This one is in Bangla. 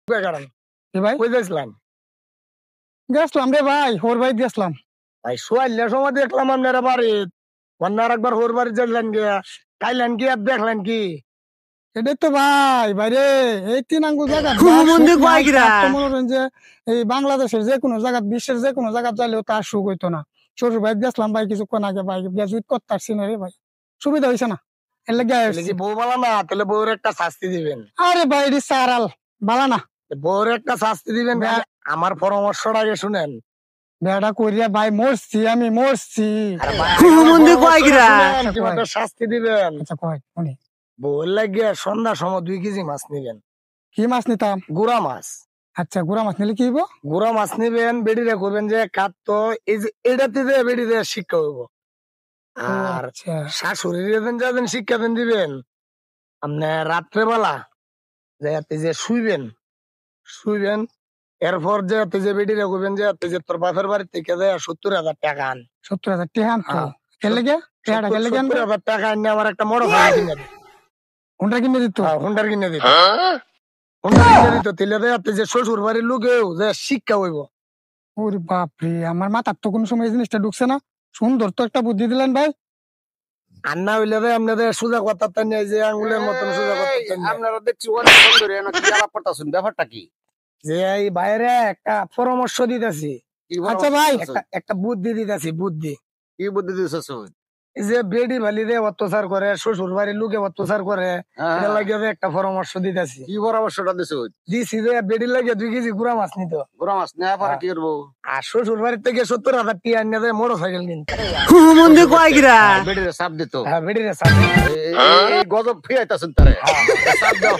কারণ ভাই কই যাইছিলাম গেছিলাম রে ভাই হোর ভাই গেছিলাম ভাই সোয়াল্লার সময় দেখলাম আপনারা বাড়ি অন্য একবার হোর বাড়ি যাইলেন গিয়া খাইলেন কি আর দেখলেন কি এটাই তো ভাই বাইরে এই 3 আঙ্গুল জায়গা মনে করেন যে এই বাংলাদেশের যে কোনো জায়গা বিশ্বের যে কোনো জায়গা যাইলেও তার সুখ হইতো না শ্বশুর ভাই গেছিলাম ভাই কিছুক্ষণ আগে ভাই গ্রাজুয়েট করতে পারছি না রে ভাই সুবিধা হয়েছে না এর লাগে তাহলে কি বউ বালা না তাহলে বউর একটা শাস্তি দিবেন আরে ভাই এটি সারাল বালা না বউর একটা শাস্তি দিবেন আমার পরামর্শটা আগে শুনেন বেড়া করিয়া ভাই মরছি আমি মরছি কিভাবে শাস্তি দিবেন আচ্ছা কয় উনি বউর লাগিয়ে সন্ধ্যার সময় 2 কেজি মাছ নিবেন কি মাছ নিতাম গুড়া মাছ আচ্ছা গুড়া মাছ নিলে কি হইব গুড়া মাছ নিবেন বেডিরে করবেন যে কাত তো এই যে এটাতে যে বেডিরে শিক্ষা হইব আর আচ্ছা শাশুড়ির যাবেন শিক্ষা দেন দিবেন আপনি রাত্রেবেলা যে শুইবেন এরপর যে বেডিরে করবেন যে তোর বাপের বাড়ি থেকে যে 70,000 টাকা আন 70,000 টাকা আনতো কেলে গে টাকা কেলে গে 70,000 টাকা আনলে আমার একটা মোটর সাইকেল কিনে দিত হুন্ডা কিনে দিত হুন্ডার কিনে দিত হুন্ডার কিনে দিত তিলে যে শ্বশুর বাড়ির লোকেও যে শিক্ষা হইব ওরে বাপরে আমার মাথার তো কোনো সময় এই জিনিসটা ঢুকছে না সুন্দর তো একটা বুদ্ধি দিলেন ভাই আর না হইলে আপনাদের সোজা কথা নিয়ে যে আঙ্গুলের মতন সোজা কথা আপনারা দেখছি অনেক সুন্দর কি আলাপ করতেছেন ব্যাপারটা কি যে এই বাইরে একটা পরামর্শ দিতেছি আচ্ছা ভাই একটা বুদ্ধি দিতেছি বুদ্ধি কি বুদ্ধি দিতেছ এই যে বেডি ভালিরে অত্যাচার করে শ্বশুর বাড়ির লোকে অত্যাচার করে এটা লাগিয়ে একটা পরামর্শ দিতেছি কি পরামর্শটা দিছি যে বেডি লাগে 2 কেজি গুড়া মাছ নিত গুড়া মাছ নেওয়া পরে কি করবো আর শ্বশুর বাড়ির থেকে 70,000 টাকা আনিয়ে দেয় মোটর সাইকেল কিনতে বেডিরে চাপ দিত হ্যাঁ বেডিরে সাথে গজব ফিরাইতেছেন তারে চাপ দেওয়া